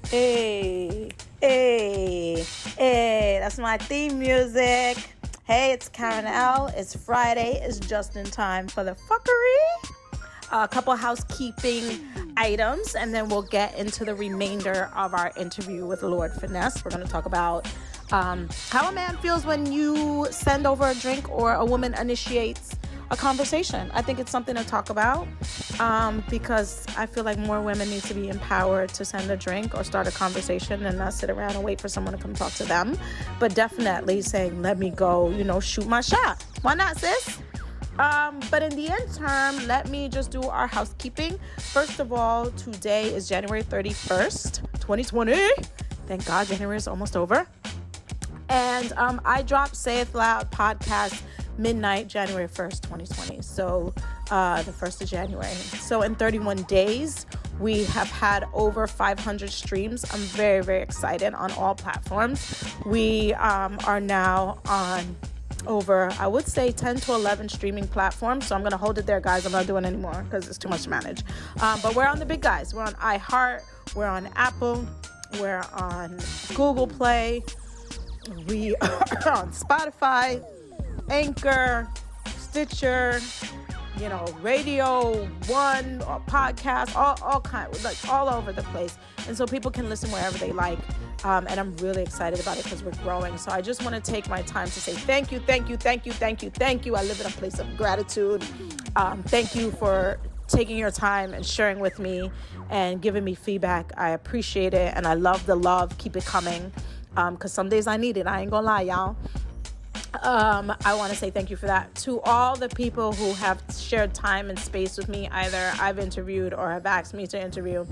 Hey, hey, hey, that's my theme music. Hey, it's Karen L. It's Friday. It's just in time for the fuckery. A couple housekeeping items, and then we'll get into the remainder of our interview with Lord Finesse. We're going to talk about how a man feels when you send over a drink or a woman initiates a conversation. I think it's something to talk about because I feel like more women need to be empowered to send a drink or start a conversation and not sit around and wait for someone to come talk to them, but definitely saying, let me go, shoot my shot. Why not, sis? But in the interim, let me just do our housekeeping. First of all, today is January 31st, 2020. Thank God January is almost over. And I dropped Say It Loud podcast midnight, January 1st, 2020. So the 1st of January. So in 31 days, we have had over 500 streams. I'm very, very excited on all platforms. We are now on over, I would say, 10 to 11 streaming platforms. So I'm going to hold it there, guys. I'm not doing it anymore because it's too much to manage. But we're on the big guys. We're on iHeart. We're on Apple. We're on Google Play. We are on Spotify, Anchor, Stitcher, Radio One, or podcast, all kinds, like all over the place. And so people can listen wherever they like. And I'm really excited about it because we're growing. So I just want to take my time to say thank you, thank you, thank you, thank you, thank you. I live in a place of gratitude. Thank you for taking your time and sharing with me and giving me feedback. I appreciate it. And I love the love. Keep it coming. Because some days I need it. I ain't gonna lie, y'all. I want to say thank you for that. To all the people who have shared time and space with me, either I've interviewed or have asked me to interview,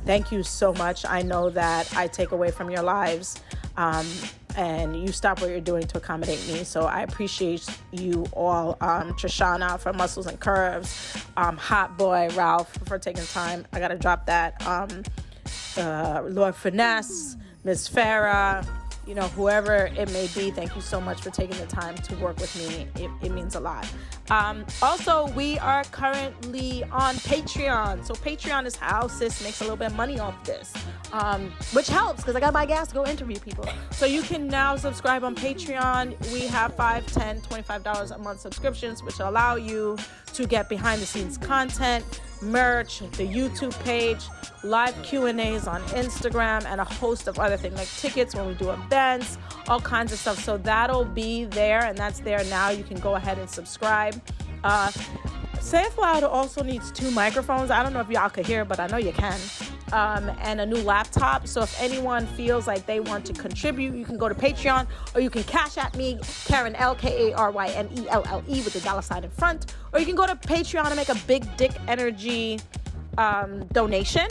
thank you so much. I know that I take away from your lives, and you stop what you're doing to accommodate me. So I appreciate you all. Trishana from Muscles and Curves, Hot Boy Ralph for taking time. I gotta drop that. Lord Finesse, Miss Farah, whoever it may be, thank you so much for taking the time to work with me. It means a lot. Also, we are currently on Patreon. So Patreon is how sis makes a little bit of money off this, which helps because I got my gas to go interview people. So you can now subscribe on Patreon. We have $5, $10, $25 a month subscriptions, which allow you to get behind the scenes content, merch, the YouTube page, live Q&As on Instagram, and a host of other things like tickets when we do events, all kinds of stuff. So that'll be there, and that's there now. You can go ahead and subscribe. Say It Loud also needs 2 microphones. I don't know if y'all could hear, but I know you can. And a new laptop. So if anyone feels like they want to contribute, you can go to Patreon, or you can cash at me, Karen L, KARYNELLE with the $ in front, or you can go to Patreon and make a Big Dick Energy donation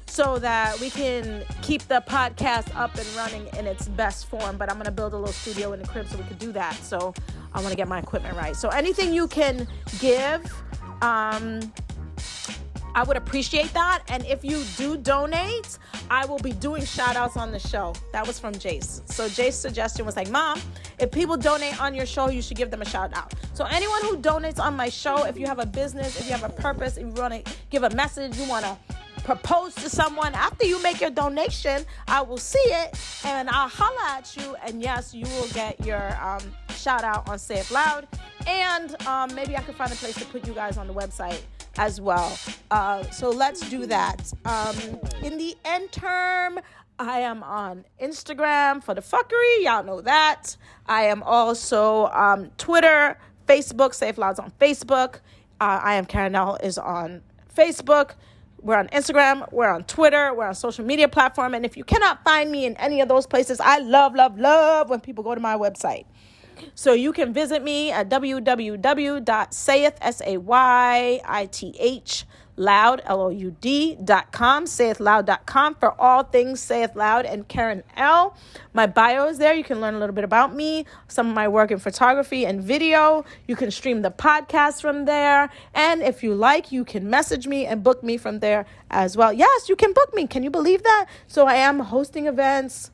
so that we can keep the podcast up and running in its best form. But I'm going to build a little studio in the crib so we could do that. So I want to get my equipment right. So anything you can give, I would appreciate that. And if you do donate, I will be doing shout outs on the show. That was from Jace. So Jace's suggestion was like, Mom, if people donate on your show, you should give them a shout out. So anyone who donates on my show, if you have a business, if you have a purpose, if you want to give a message, you want to propose to someone, after you make your donation, I will see it and I'll holla at you. And yes, you will get your shout out on Say It Loud. And maybe I could find a place to put you guys on the website as well. So let's do that. In the interim, I am on Instagram for the fuckery. Y'all know that. I am also Twitter, Facebook. Say It Loud's on Facebook. I am Karen L is on Facebook. We're on Instagram. We're on Twitter. We're on social media platform. And if you cannot find me in any of those places, I love when people go to my website. So you can visit me at www.sayith, loud, loud.com, sayithloud.com for all things Say It Loud and Karen L. My bio is there. You can learn a little bit about me, some of my work in photography and video. You can stream the podcast from there. And if you like, you can message me and book me from there as well. Yes, you can book me. Can you believe that? So I am hosting events,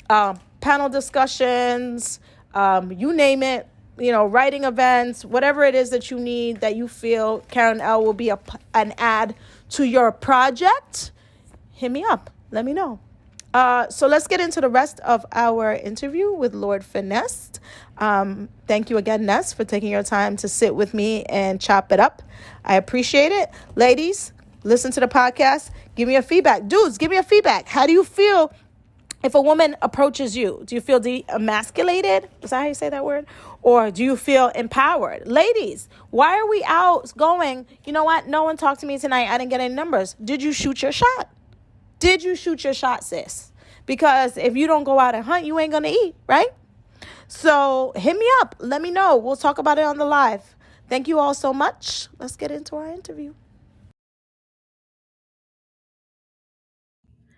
panel discussions, you name it, writing events, whatever it is that you need, that you feel Karen L will be an add to your project, hit me up. Let me know. So let's get into the rest of our interview with Lord Finesse. Thank you again, Ness, for taking your time to sit with me and chop it up. I appreciate it. Ladies, listen to the podcast. Give me your feedback. Dudes, give me your feedback. How do you feel if a woman approaches you? Do you feel emasculated? Is that how you say that word? Or do you feel empowered? Ladies, why are we out going, you know what? No one talked to me tonight. I didn't get any numbers. Did you shoot your shot? Did you shoot your shot, sis? Because if you don't go out and hunt, you ain't going to eat, right? So hit me up. Let me know. We'll talk about it on the live. Thank you all so much. Let's get into our interview.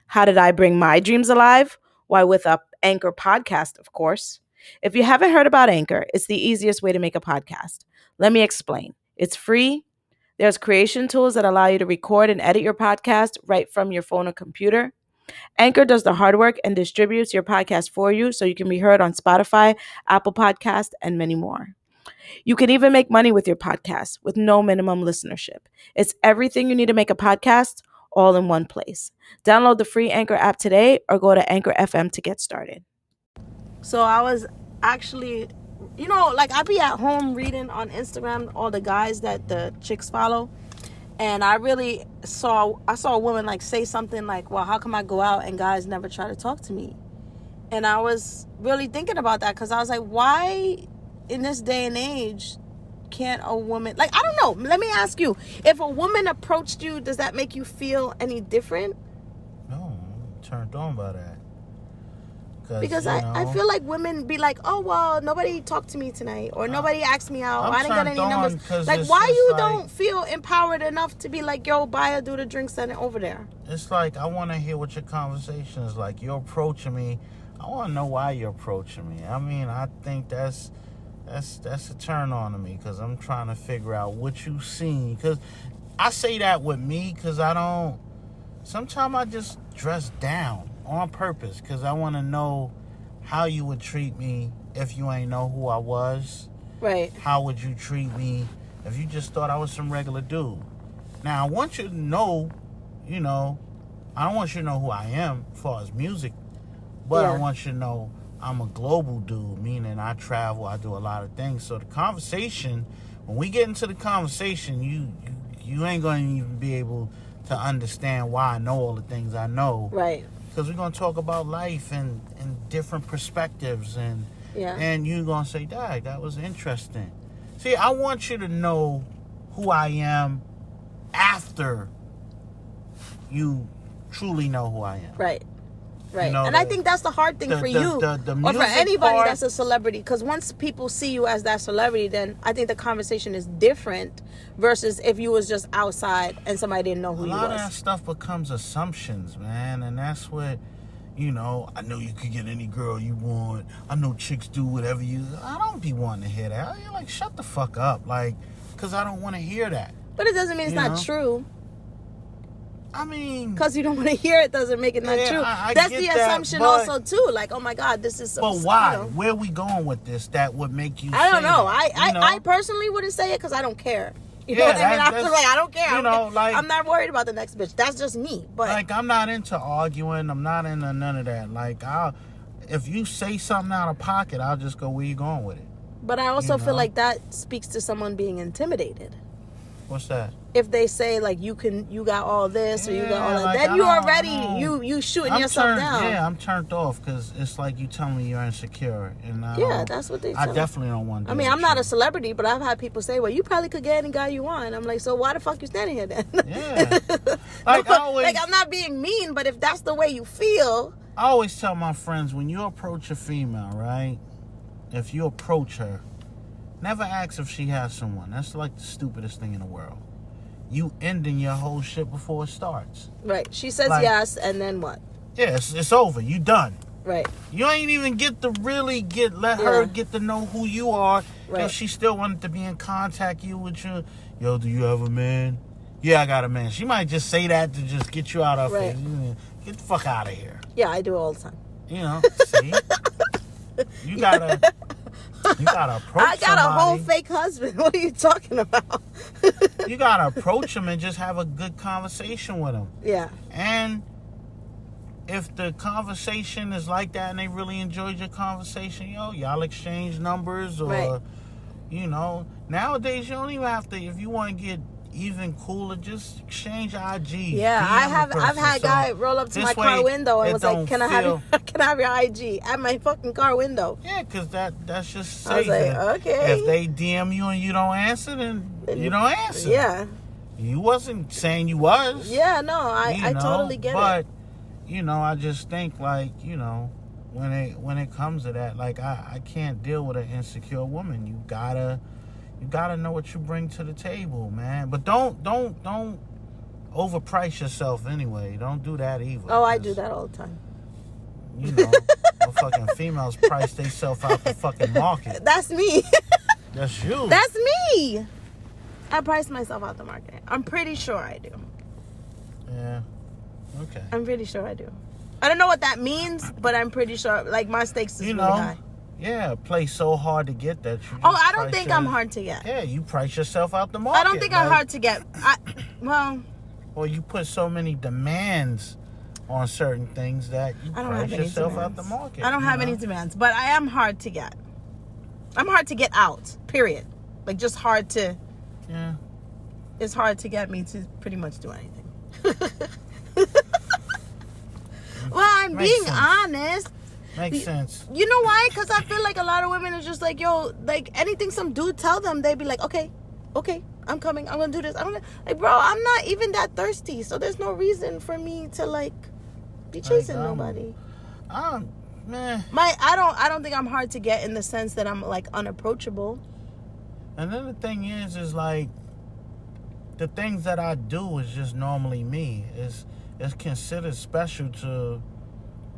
How did I bring my dreams alive? Why, with a Anchor podcast, of course. If you haven't heard about Anchor, it's the easiest way to make a podcast. Let me explain. It's free. There's creation tools that allow you to record and edit your podcast right from your phone or computer. Anchor does the hard work and distributes your podcast for you so you can be heard on Spotify, Apple Podcasts, and many more. You can even make money with your podcast with no minimum listenership. It's everything you need to make a podcast all in one place. Download the free Anchor app today or go to Anchor FM to get started. So I was actually, I be at home reading on Instagram all the guys that the chicks follow. And I saw a woman say something like, well, how come I go out and guys never try to talk to me? And I was really thinking about that because I was like, why in this day and age can't a woman, I don't know. Let me ask you, if a woman approached you, does that make you feel any different? No, I'm turned on by that. Because I feel like women be like, oh, well, nobody talked to me tonight. Or nobody asked me out. I didn't get any numbers. Why you don't feel empowered enough to be like, yo, buy a dude a drink, send it over there? It's like, I want to hear what your conversation is like. You're approaching me. I want to know why you're approaching me. I mean, I think that's a turn on to me because I'm trying to figure out what you've seen. Because I say that with me because sometimes I just dress down on purpose because I want to know how you would treat me if you ain't know who I was. Right. How would you treat me if you just thought I was some regular dude? Now, I want you to know, I don't want you to know who I am as far as music, but I want you to know I'm a global dude, meaning I travel, I do a lot of things. So the conversation, when we get into the conversation, you ain't going to even be able to understand why I know all the things I know. Right. Because we're going to talk about life and different perspectives. And you're going to say, Dad, that was interesting. See, I want you to know who I am after you truly know who I am. Right. Right. I think that's the hard thing for you or for anybody that's a celebrity. Because once people see you as that celebrity, then I think the conversation is different versus if you was just outside and somebody didn't know who you was. A lot of that stuff becomes assumptions, man. And that's what, I know you could get any girl you want. I know chicks do whatever I don't be wanting to hear that. You're like, shut the fuck up. Because I don't want to hear that. But it doesn't mean it's not true. I mean, because you don't want to hear it doesn't make it not true. That's the assumption also too. Like, oh my God, this is so. But why? Where are we going with this? That would make you. I don't know. I personally wouldn't say it because I don't care. You know what I mean? I don't care. I'm not worried about the next bitch. That's just me. But I'm not into arguing. I'm not into none of that. If you say something out of pocket, I'll just go, where you going with it? But I also feel like that speaks to someone being intimidated. What's that? If they say you got all this or you got all that, then you already you shooting yourself down. Yeah, I'm turned off because it's like you telling me you're insecure, and that's what they. I definitely don't want. I mean, I'm not a celebrity, but I've had people say, "Well, you probably could get any guy you want." And I'm like, so why the fuck you standing here then? Yeah, I'm not being mean, but if that's the way you feel, I always tell my friends when you approach a female, right? If you approach her, never ask if she has someone. That's the stupidest thing in the world. You ending your whole shit before it starts. Right. She says yes, and then what? Yeah, it's over. You done. Right. You ain't even get to really let her get to know who you are. Right. If she still wanted to be in contact with you. Yo, do you have a man? Yeah, I got a man. She might just say that to just get you out of here. Get the fuck out of here. Yeah, I do it all the time. See? You gotta approach I got a whole fake husband. What are you talking about? You gotta approach him and just have a good conversation with him. Yeah. And if the conversation is like that and they really enjoyed your conversation, y'all exchange numbers or, Right. Nowadays you don't even have to, if you want to get even cooler, just exchange IG. Yeah, I've had guy roll up to my car window and was like, "Can I have your IG at my fucking car window?" Yeah, because that's just safe. I was like, okay. If they DM you and you don't answer, then you don't answer. Yeah. You wasn't saying you was. Yeah, no, I totally get it. But, I just think, like, when it comes to that, like, I can't deal with an insecure woman. You gotta know what you bring to the table, man. But don't overprice yourself anyway. Don't do that either. Oh, I do that all the time. The fucking females price themselves out the fucking market. That's me. That's you. That's me. I price myself out the market. I'm pretty sure I do. Yeah. Okay. I'm pretty sure I do. I don't know what that means, but I'm pretty sure. Like, my stakes is really high. Yeah, play so hard to get that. I don't think I'm hard to get. Yeah, you price yourself out the market. I don't think I'm hard to get. Well, you put so many demands on certain things that you price yourself out the market. I don't have any demands, but I am hard to get. I'm hard to get out, period. Like, just hard to... Yeah. It's hard to get me to pretty much do anything. Well, I'm being honest. Makes sense. You know why? Because I feel like a lot of women are just like, yo, like, anything some dude tell them, they'd be like, okay, I'm coming. I'm going to do this. Like, bro, I'm not even that thirsty. So there's no reason for me to, like, be chasing nobody. Man. I don't think I'm hard to get in the sense that I'm, like, unapproachable. And then the thing is like, the things that I do is just normally me. It's considered special to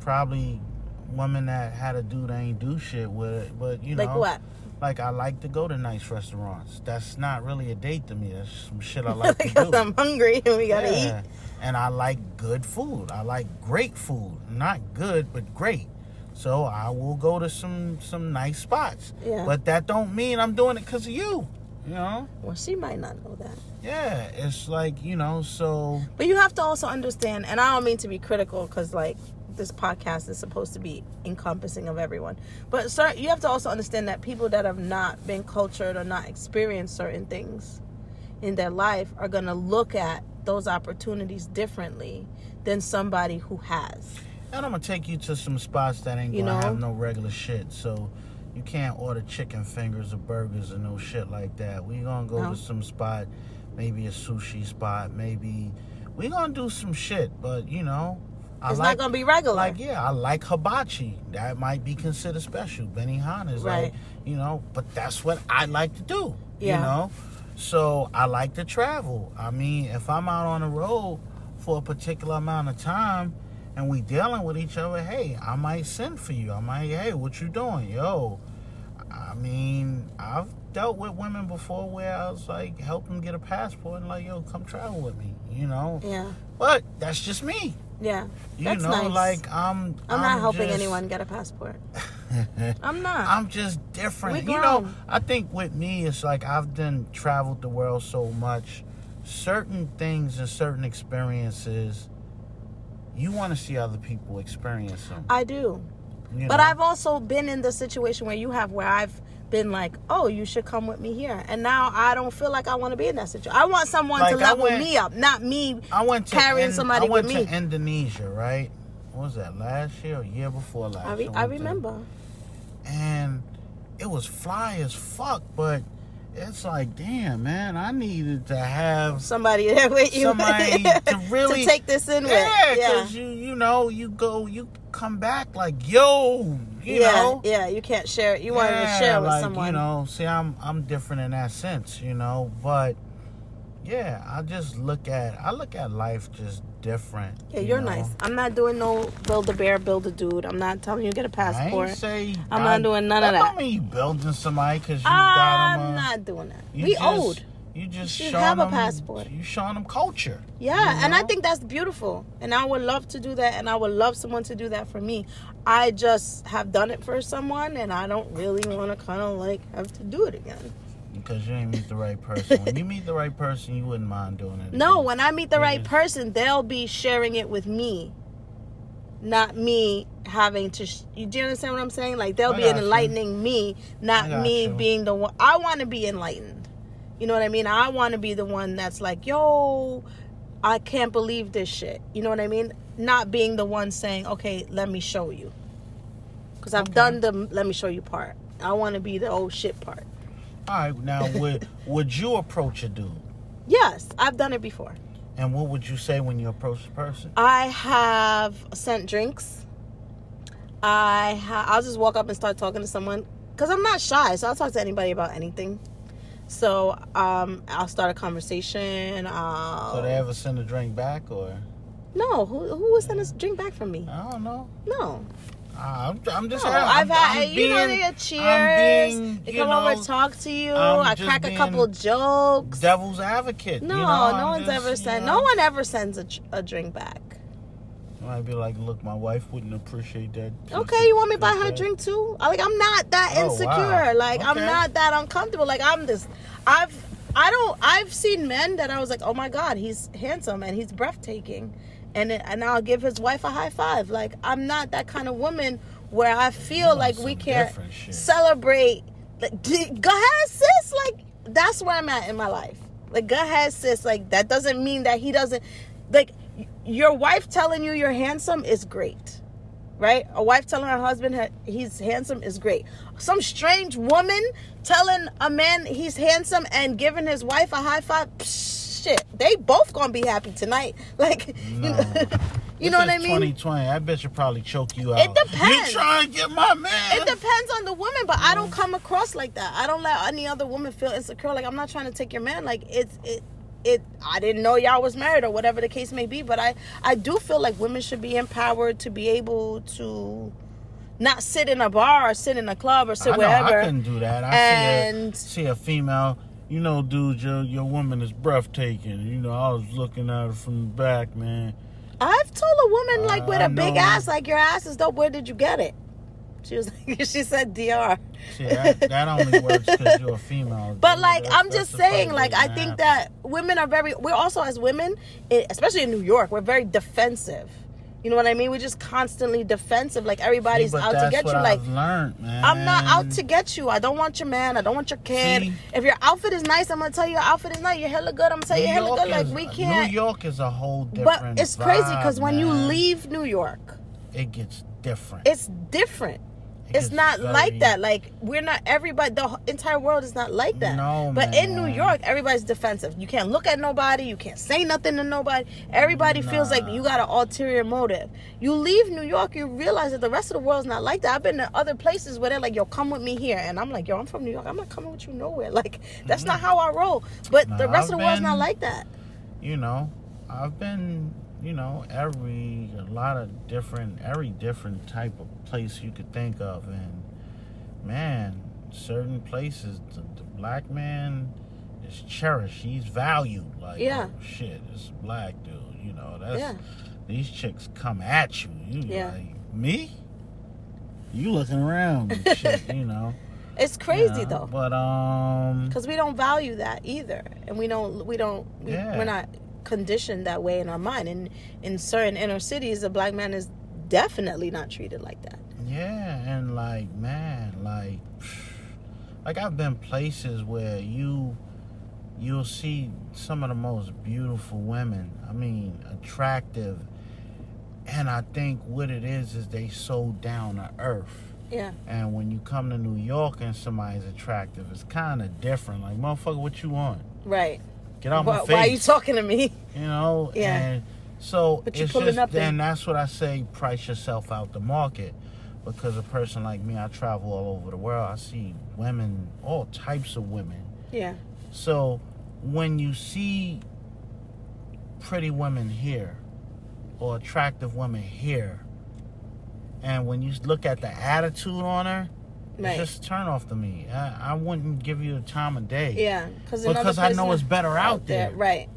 probably women that had a dude that ain't do shit with it. But, Like what? Like, I like to go to nice restaurants. That's not really a date to me. That's some shit I like to do. Because I'm hungry and we gotta eat. And I like good food. I like great food. Not good, but great. So I will go to some nice spots. Yeah. But that don't mean I'm doing it because of you. Well, she might not know that. Yeah, it's like, so... But you have to also understand, and I don't mean to be critical because, like, this podcast is supposed to be encompassing of everyone. But, sir, you have to also understand that people that have not been cultured or not experienced certain things in their life are going to look at those opportunities differently than somebody who has. And I'm going to take you to some spots that ain't going to have no regular shit. So... You can't order chicken fingers or burgers or no shit like that. We gonna go to some spot, maybe a sushi spot, maybe we gonna do some shit. But it's not gonna be regular. Like, I like hibachi. That might be considered special. Benihana is right. Like, but that's what I like to do. Yeah. So I like to travel. I mean, if I'm out on the road for a particular amount of time, and we dealing with each other, hey, I might send for you. I might, hey, what you doing? Yo, I mean, I've dealt with women before where I was like, help them get a passport and like, yo, come travel with me, Yeah. But that's just me. Yeah. That's nice. Like, I'm not helping anyone get a passport. I'm not. I'm just different. I think with me, it's like I've traveled the world so much. Certain things and certain experiences, you want to see other people experience them. I do. But I've also been in the situation where I've been like, oh, you should come with me here. And now I don't feel like I want to be in that situation. I want someone to level me up, not me carrying somebody with me. I went to Indonesia, right? What was that, last year or year before last? I remember. And it was fly as fuck, but it's like, damn, man, I needed to have somebody there with you. Somebody to really to take this in with. Yeah, because you come back like, yo, you know. Yeah, you can't share it. You wanted to share with someone. See, I'm different in that sense, but yeah, I look at life just different. Yeah, you're nice. I'm not doing no build a bear, build a dude. I'm not telling you to get a passport. I'm not doing none of that. I don't mean you building somebody because you got them. I'm not doing that. We old. You just showing have a passport. You showing them culture. Yeah, and I think that's beautiful. And I would love to do that, and I would love someone to do that for me. I just have done it for someone, and I don't really want to kind of like have to do it again. Because you ain't meet the right person. When you meet the right person, you wouldn't mind doing it. No, when I meet the right person, they'll be sharing it with me. not me having to. Do you understand what I'm saying? Like they'll I be got you. enlightening me, not me you. being the one. I want to be enlightened. You know what I mean? I want to be the one that's like, yo, I can't believe this shit. You know what I mean? Not being the one saying, okay, let me show you. Because I've done the let me show you part. I want to be the old shit part. All right, now would you approach a dude? Yes, I've done it before. And what would you say when you approach a person? I have sent drinks. I'll just walk up and start talking to someone because I'm not shy, so I'll talk to anybody about anything. So I'll start a conversation. So they ever send a drink back or? No, who would send a drink back from me? I don't know. No. I'm just. No, I'm they cheers. They come over and talk to you. I crack a couple jokes. Devil's advocate. No, no one's ever sent. No one ever sends a drink back. I'd be like, look, my wife wouldn't appreciate that. Okay, you want me to buy her a drink too? I'm not that insecure. Wow. Like, okay. I'm not that uncomfortable. Like, I've seen men that I was like, oh my God, he's handsome and he's breathtaking. And I'll give his wife a high five. Like, I'm not that kind of woman where I feel like we can't celebrate. Like, go ahead, sis. Like, that's where I'm at in my life. Like, go ahead, sis. Like, that doesn't mean that he doesn't. Like, your wife telling you you're handsome is great. Right? A wife telling her husband he's handsome is great. Some strange woman telling a man he's handsome and giving his wife a high five, shit, they both gonna be happy tonight. Like, no. You know what I mean? 2020, I bet you probably choke you out. It depends. You trying to get my man. It depends on the woman, but I don't come across like that. I don't let any other woman feel insecure. Like, I'm not trying to take your man. Like, I didn't know y'all was married or whatever the case may be, but I do feel like women should be empowered to be able to not sit in a bar or sit in a club or sit wherever. I couldn't do that. I see a female, you know, dude, your woman is breathtaking. You know, I was looking at her from the back, man. I've told a woman, like, with a big ass, like, your ass is dope. Where did you get it? She was like, she said DR. See, that only works because you're a female. But, like, I'm just saying, like, I think that women are we're also, as women, especially in New York, we're very defensive. You know what I mean? We're just constantly defensive. Like, everybody's out to get you. Like, I've learned, man. I'm not out to get you. I don't want your man. I don't want your kid. See, if your outfit is nice, I'm going to tell you your outfit is nice. Your hair look good. I'm going to tell you your hair look good. Like, we can't. New York is a whole different But it's crazy because when you leave New York, it gets different. It's different. It's not like that. Like, we're not everybody. The entire world is not like that. No, but in New York, everybody's defensive. You can't look at nobody. You can't say nothing to nobody. Everybody feels like you got an ulterior motive. You leave New York, you realize that the rest of the world's not like that. I've been to other places where they're like, yo, come with me here. And I'm like, yo, I'm from New York. I'm not coming with you nowhere. Like, that's not how I roll. But the rest of the world's not like that. You know, I've been... You know, every different type of place you could think of, and man, certain places the black man is cherished. He's valued. Like, oh, shit, it's a black dude. You know, that's these chicks come at you. You like me? You looking around and shit. You know. It's crazy though. But because we don't value that either, and we're not conditioned that way in our mind. And in certain inner cities, a black man is definitely not treated like that. Yeah, and like, man, like I've been places where you'll see some of the most beautiful women. I mean, attractive. And I think what it is they so down to earth. Yeah. And when you come to New York and somebody's attractive, it's kind of different. Like, motherfucker, what you want? Right. Get out my face. Why are you talking to me? You know? Yeah. And so but you're it's pulling just, up then that's what I say, price yourself out the market. Because a person like me, I travel all over the world. I see women, all types of women. Yeah. So when you see pretty women here or attractive women here, and when you look at the attitude on her, it's just turn off to me. I wouldn't give you the time of day. Yeah, because I know it's better out there. Right.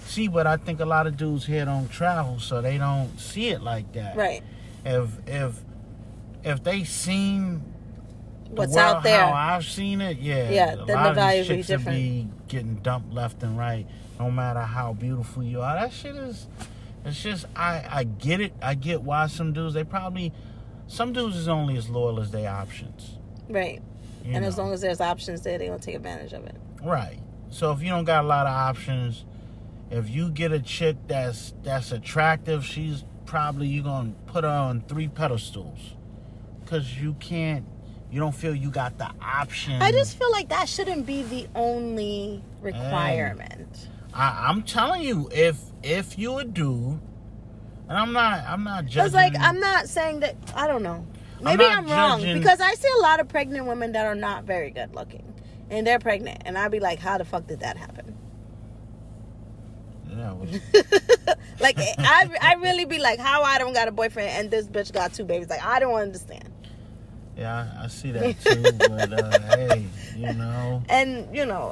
See, but I think a lot of dudes here don't travel, so they don't see it like that. Right. If they seen what's out there, how I've seen it, then the value would be different. Be getting dumped left and right, no matter how beautiful you are. That shit is. It's just, I get it. I get why some dudes is only as loyal as their options. Right. You and know. as long as there's options there, they're going to take advantage of it. Right. So if you don't got a lot of options, if you get a chick that's attractive, she's probably, you're going to put her on 3 pedestals. Because you don't feel you got the option. I just feel like that shouldn't be the only requirement. I'm telling you, if you a dude, and I'm not judging. It's like, I'm not saying that, I don't know. Maybe I'm wrong. Because I see a lot of pregnant women that are not very good looking. And they're pregnant. And I'd be like, how the fuck did that happen? Yeah. Like, I really be like, how I don't got a boyfriend and this bitch got 2 babies. Like, I don't understand. Yeah, I see that too. But, hey, you know. And,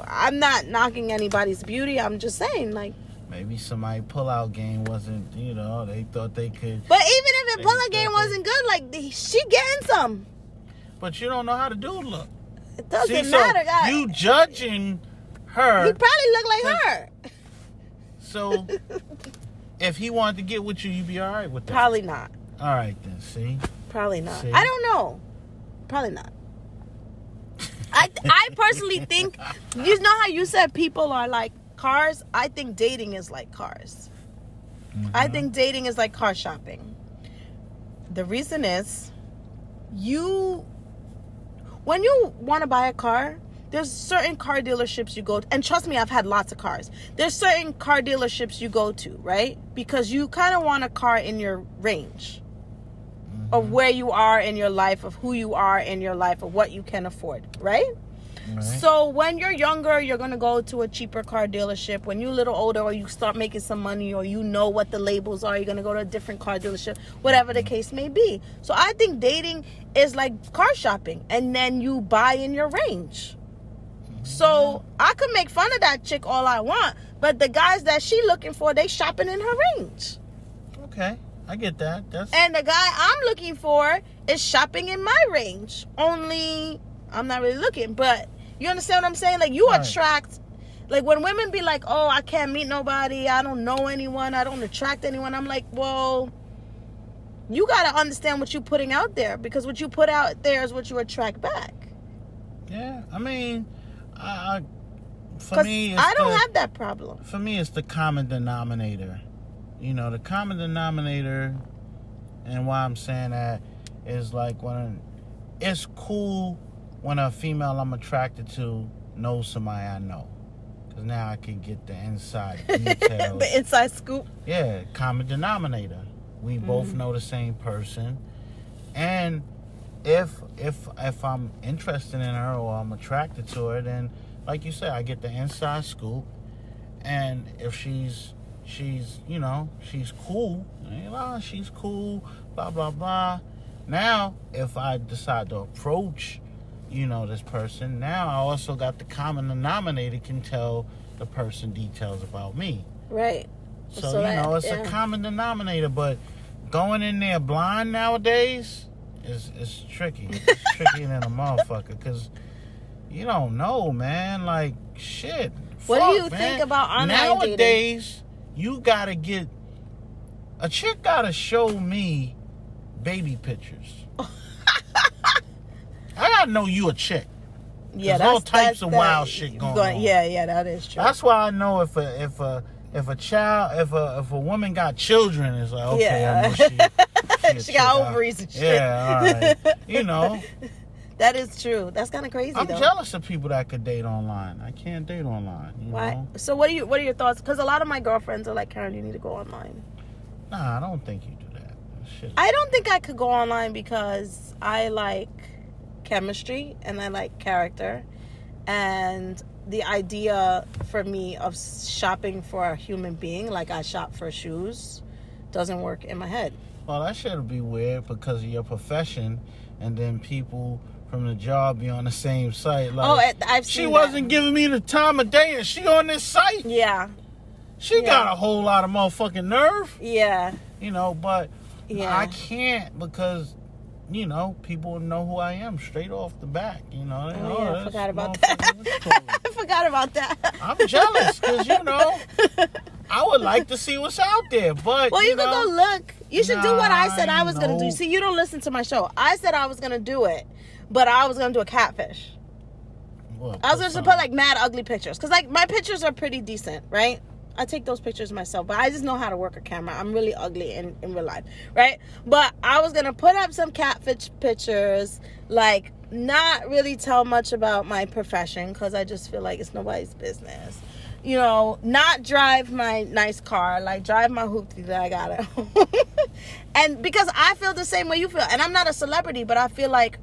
I'm not knocking anybody's beauty. I'm just saying, like. Maybe somebody pull-out game wasn't, they thought they could. But even if the pull-out game wasn't good, like, she getting some. But you don't know how the dude look. It doesn't matter, guys. You judging her. He probably look like her. So, if he wanted to get with you, you'd be all right with that? Probably not. All right, then. See? Probably not. See? I don't know. Probably not. I personally think, you know how you said people are like cars? I think dating is like cars. Mm-hmm. I think dating is like car shopping. The reason is, when you want to buy a car, there's certain car dealerships you go to, and trust me, I've had lots of cars. There's certain car dealerships you go to, right? Because you kind of want a car in your range of where you are in your life, of who you are in your life, of what you can afford, right? So when you're younger, you're going to go to a cheaper car dealership. When you're a little older or you start making some money or you know what the labels are, you're going to go to a different car dealership, whatever the case may be. So I think dating is like car shopping, and then you buy in your range. So I could make fun of that chick all I want, but the guys that she looking for, they shopping in her range. Okay. I get that. And the guy I'm looking for is shopping in my range. Only I'm not really looking, but you understand what I'm saying? Like, you attract, like, when women be like, oh, I can't meet nobody, I don't know anyone, I don't attract anyone. I'm like, well, you got to understand what you're putting out there, because what you put out there is what you attract back. Yeah, I mean, for me, I don't have that problem. For me, it's the common denominator. The common denominator, and why I'm saying that is like it's cool when a female I'm attracted to knows somebody I know. Because now I can get the inside details. The inside scoop. Yeah, common denominator. We both know the same person. And if I'm interested in her or I'm attracted to her, then, like you said, I get the inside scoop. And if she's cool. She's cool, blah, blah, blah. Now, if I decide to approach, this person, now I also got the common denominator, can tell the person details about me. Right. So it's a common denominator, but going in there blind nowadays is tricky. It's tricky than a motherfucker, because you don't know, man. Like, shit. What do you think about online nowadays, dating? You gotta get a chick gotta show me baby pictures. I gotta know you a chick. Yeah, there's all types of wild shit going on. Yeah, that is true. That's why I know if a woman got children, it's like, okay, I know she got ovaries and shit. Yeah, all right. That is true. That's kind of crazy. I'm though. jealous of people that could date online. I can't date online. Why? Know? So what are your thoughts? Because a lot of my girlfriends are like, Karen, you need to go online. Nah, I don't think you do that. Shit. I don't think I could go online because I like chemistry and I like character, and the idea for me of shopping for a human being like I shop for shoes doesn't work in my head. Well, that shit be weird because of your profession, and then people from the job be on the same site. Like, I've seen she wasn't giving me the time of day, and she on this site. Yeah. She got a whole lot of motherfucking nerve. Yeah. But I can't, because, people know who I am straight off the back. I forgot about that. I forgot about that. I'm jealous because, I would like to see what's out there, but well, you can go look. You should do what I said I was gonna do. no. See, you don't listen to my show. I said I was gonna do it, but I was gonna do a catfish. Well, I was going to put like mad ugly pictures. Because like my pictures are pretty decent, right? I take those pictures myself. But I just know how to work a camera. I'm really ugly in real life, right? But I was going to put up some catfish pictures. Like not really tell much about my profession. Because I just feel like it's nobody's business. You know, not drive my nice car. Like drive my hoopty that I got at home. And because I feel the same way you feel. And I'm not a celebrity. But I feel like,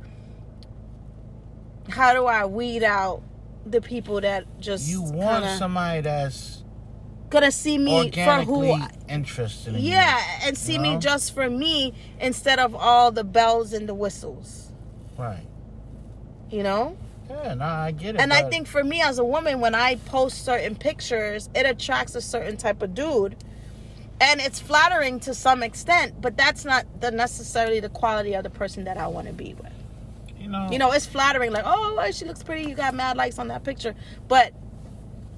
how do I weed out the people that just you want somebody that's gonna see me for who interested in you, you, and see me just for me instead of all the bells and the whistles, right? You know? Yeah, no, I get it. And I think for me as a woman, when I post certain pictures, it attracts a certain type of dude, and it's flattering to some extent, but that's not necessarily the quality of the person that I want to be with. You know, it's flattering, like, oh, she looks pretty, you got mad likes on that picture. But,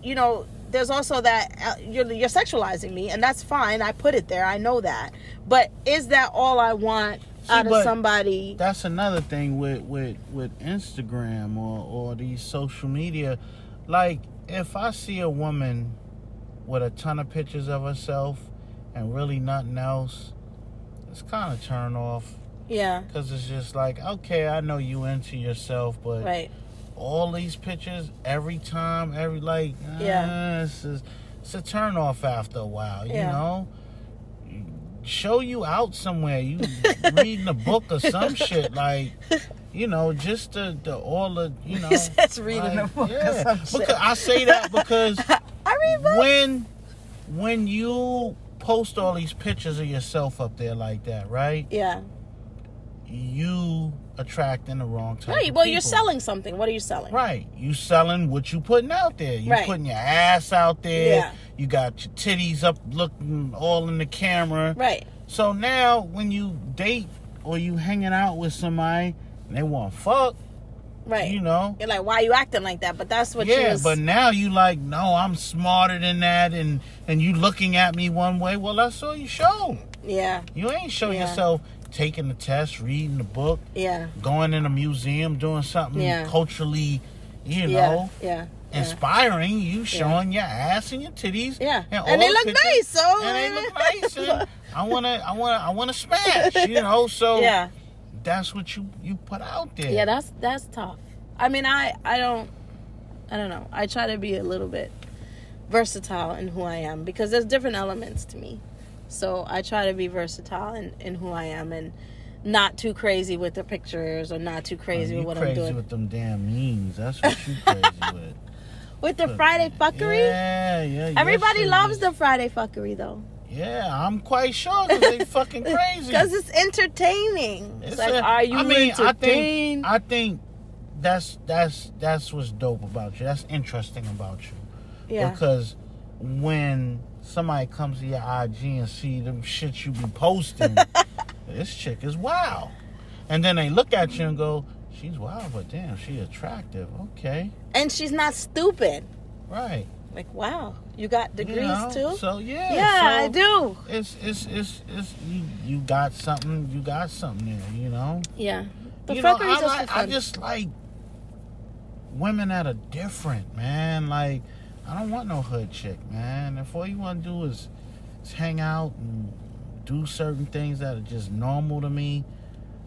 you know, there's also that you're sexualizing me, and that's fine. I put it there. I know that. But is that all I want out of somebody? That's another thing with Instagram or these social media. Like, if I see a woman with a ton of pictures of herself and really nothing else, it's kind of turn off. Yeah. Because it's just like, okay, I know you into yourself, but all these pictures, every time, it's a turn off after a while, you know? Show you out somewhere, you reading a book or some shit, like, you know, just the all the, you know. It's reading a book or some shit. Because I say that because I read books. When you post all these pictures of yourself up there like that, right? Yeah. You attracting the wrong type of well, people. you're selling something. What are you selling? Right. You selling what you putting out there. You putting your ass out there. Yeah. You got your titties up looking all in the camera. Right. So now when you date or you hanging out with somebody and they want to fuck, right? You know. You're like, why are you acting like that? But that's what but now you like, no, I'm smarter than that, and you looking at me one way. Well, that's all you show. Yeah. You ain't show yourself taking the test, reading the book, going in a museum, doing something culturally, you know, inspiring. You showing your ass and your titties, and they look nice, so and they look nice. And I wanna smash, you know. So that's what you put out there. Yeah, that's tough. I mean, I don't know. I try to be a little bit versatile in who I am because there's different elements to me. So I try to be versatile in who I am and not too crazy with the pictures or not too crazy with what I'm doing. Crazy with them damn memes. That's what you crazy with. With the Friday fuckery? Yeah. Everybody loves the Friday fuckery, though. Yeah, I'm quite sure because they fucking crazy. Because it's entertaining. It's like, are you entertained? I think that's what's dope about you. That's interesting about you. Yeah. Because when somebody comes to your IG and see them shit you be posting, this chick is wild. And then they look at you and go, she's wild, but damn, she's attractive. Okay. And she's not stupid. Right. Like, wow, you got degrees too? So yeah. Yeah, so I do. It's you got something there, you know? Yeah. The fuckery's just for fun. I just like women that are different, man. Like, I don't want no hood chick, man. If all you want to do is hang out and do certain things that are just normal to me,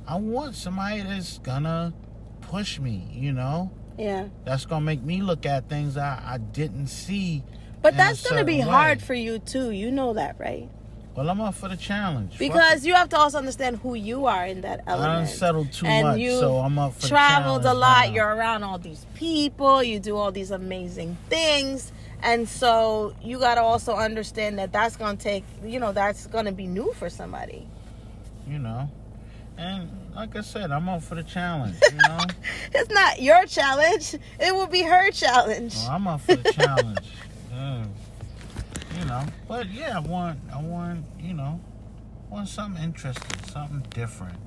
I want somebody that's gonna push me, you know? Yeah. That's gonna make me look at things I didn't see. But that's gonna be hard for you too. You know that, right? Well, I'm up for the challenge. Because you have to also understand who you are in that element. I done settled too much, so I'm up for the challenge. Traveled a lot. You're around all these people. You do all these amazing things. And so you got to also understand that that's going to take, that's going to be new for somebody. You know. And like I said, I'm up for the challenge, you know. It's not your challenge. It will be her challenge. Well, I'm up for the challenge. You know. But yeah, I want something interesting, something different.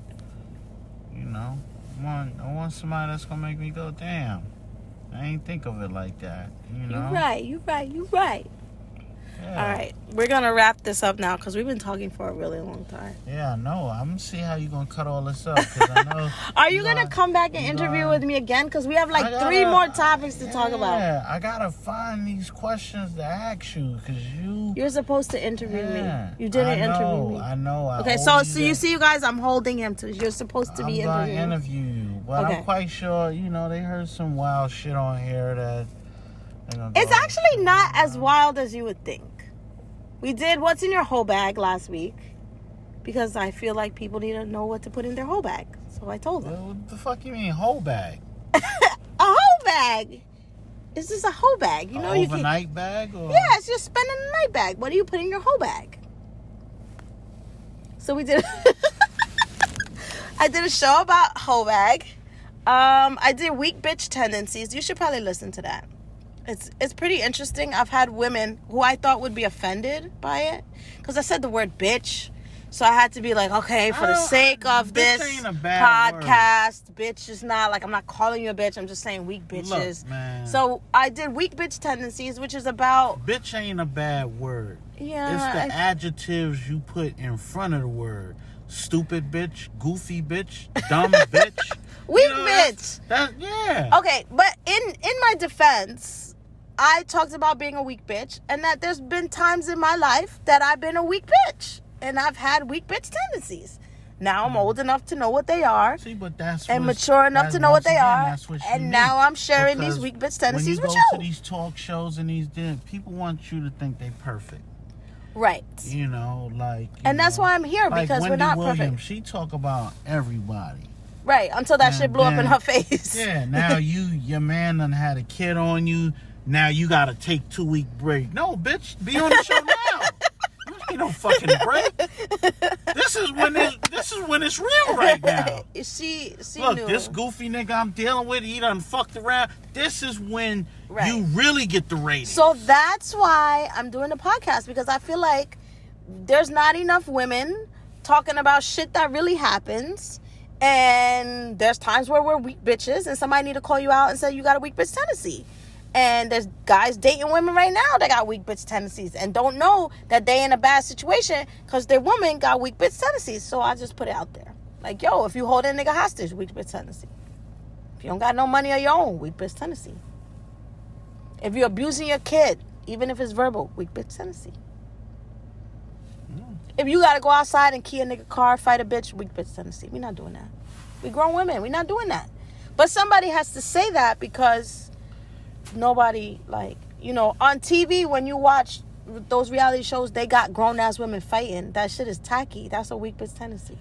You know. I want somebody that's gonna make me go, damn. I ain't think of it like that, you know. You're right. All right, we're gonna wrap this up now because we've been talking for a really long time. Yeah, I know. I'm gonna see how you gonna cut all this up. Cause I know. Are you gonna come back and interview with me again? Because we have like 3 more topics to talk about. Yeah, I gotta find these questions to ask you because you're supposed to interview me. You didn't interview me. I know. Okay, so you see, you guys, I'm holding him to. You're supposed to be interviewing. I'm gonna interview you, but I'm quite sure. You know, they heard some wild shit on here that. It's actually not as wild as you would think. We did What's in Your Whole Bag last week because I feel like people need to know what to put in their whole bag. So I told them. What the fuck you mean whole bag? A whole bag. It's just a whole bag. You know, you overnight bag? Or? Yeah, it's just spending a night bag. What do you put in your whole bag? So we did. I did a show about whole bag. I did weak bitch tendencies. You should probably listen to that. It's pretty interesting. I've had women who I thought would be offended by it because I said the word bitch. So I had to be like, okay, for the sake of this podcast, word. Bitch is not like, I'm not calling you a bitch. I'm just saying weak bitches. Look, man. So I did weak bitch tendencies, which is about... Bitch ain't a bad word. Yeah. It's the adjectives you put in front of the word. Stupid bitch, goofy bitch, dumb bitch. Weak bitch. Yeah. Okay, but in my defense... I talked about being a weak bitch and that there's been times in my life that I've been a weak bitch and I've had weak bitch tendencies. Now I'm old enough to know what they are. See, but that's and mature enough to know what they are. And now I'm sharing because these weak bitch tendencies with you. When you go to these talk shows and these people want you to think they perfect. Right. You know, like... And that's why I'm here, because we're not perfect. She talk about everybody. Right, until that shit blew up in her face. Yeah, now your man done had a kid on you. Now you gotta take 2-week break. No, bitch, be on the show now. You ain't no fucking break. This is when it's real right now. She Look, knew. This goofy nigga I'm dealing with, he done fucked around. This is when you really get the rating. So that's why I'm doing the podcast, because I feel like there's not enough women talking about shit that really happens. And there's times where we're weak bitches and somebody need to call you out and say you got a weak bitch tendency. And there's guys dating women right now that got weak bitch tendencies and don't know that they in a bad situation because their woman got weak bitch tendencies. So I just put it out there. Like, yo, if you hold a nigga hostage, weak bitch tendency. If you don't got no money of your own, weak bitch tendency. If you're abusing your kid, even if it's verbal, weak bitch tendency. If you got to go outside and key a nigga car, fight a bitch, weak bitch tendency. We're not doing that. We grown women. We're not doing that. But somebody has to say that because... nobody, like, you know, on TV when you watch those reality shows, they got grown-ass women fighting. That shit is tacky. That's a weak bitch tendency.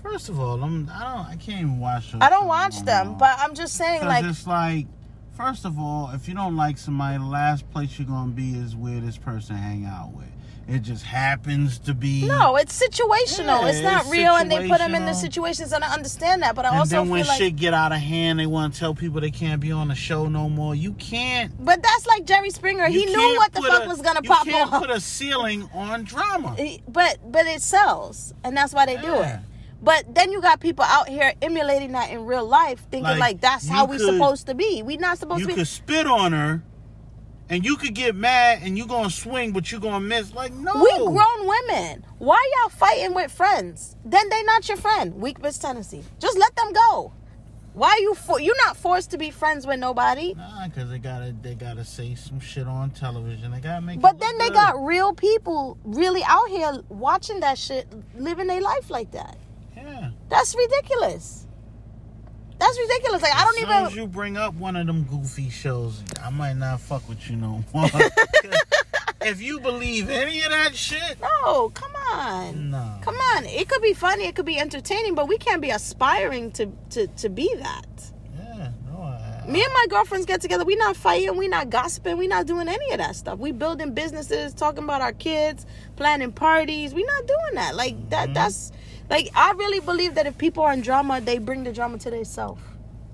First of all, I can't even watch those. I don't watch them, but I'm just saying, like, it's like, first of all, if you don't like somebody, the last place you're gonna be is where this person hang out with. It just happens to be. No, it's situational. Yeah, it's not real, and they put them in the situations, and I understand that. But I also then when shit get out of hand, they want to tell people they can't be on the show no more. You can't. But that's like Jerry Springer. He knew what the fuck was gonna pop off. You can't put a ceiling on drama. But it sells, and that's why they do it. But then you got people out here emulating that in real life, thinking like that's how we supposed to be. We not supposed to be. You could spit on her. And you could get mad and you gonna swing, but you gonna miss. Like, no. We grown women. Why y'all fighting with friends? Then they not your friend. Weak bitch tendency. Just let them go. Why are you you're not forced to be friends with nobody? Nah, because they gotta say some shit on television. They gotta make. But then they got real people really out here watching that shit, living their life like that. Yeah. That's ridiculous. That's ridiculous. Like, I don't even... As soon as you bring up one of them goofy shows, I might not fuck with you no more. If you believe any of that shit... No, come on. No. Come on. It could be funny. It could be entertaining, but we can't be aspiring to be that. Yeah. No, me and my girlfriends get together. We not fighting. We not gossiping. We not doing any of that stuff. We building businesses, talking about our kids, planning parties. We not doing that. Like, that's... Like, I really believe that if people are in drama, they bring the drama to themselves.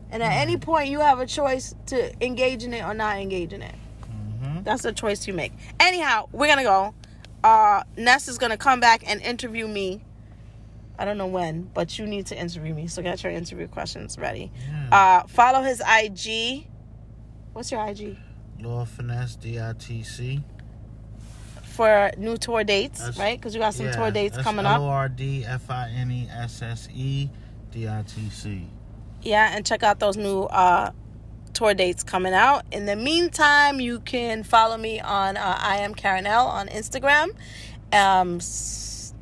And at any point, you have a choice to engage in it or not engage in it. Mm-hmm. That's a choice you make. Anyhow, we're going to go. Ness is going to come back and interview me. I don't know when, but you need to interview me. So get your interview questions ready. Yeah. Follow his IG. What's your IG? Finesse, DITC. for new tour dates, right? Because you got some tour dates coming up. LORDFINESSEDITC. Yeah, and check out those new tour dates coming out. In the meantime, you can follow me on I am Karen L on Instagram.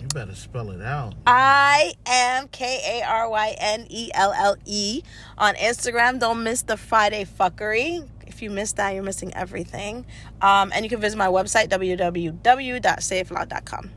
You better spell it out. I am KARYNELLE on Instagram. Don't miss the Friday fuckery. If you missed that, you're missing everything. And you can visit my website, www.sayitloud.com.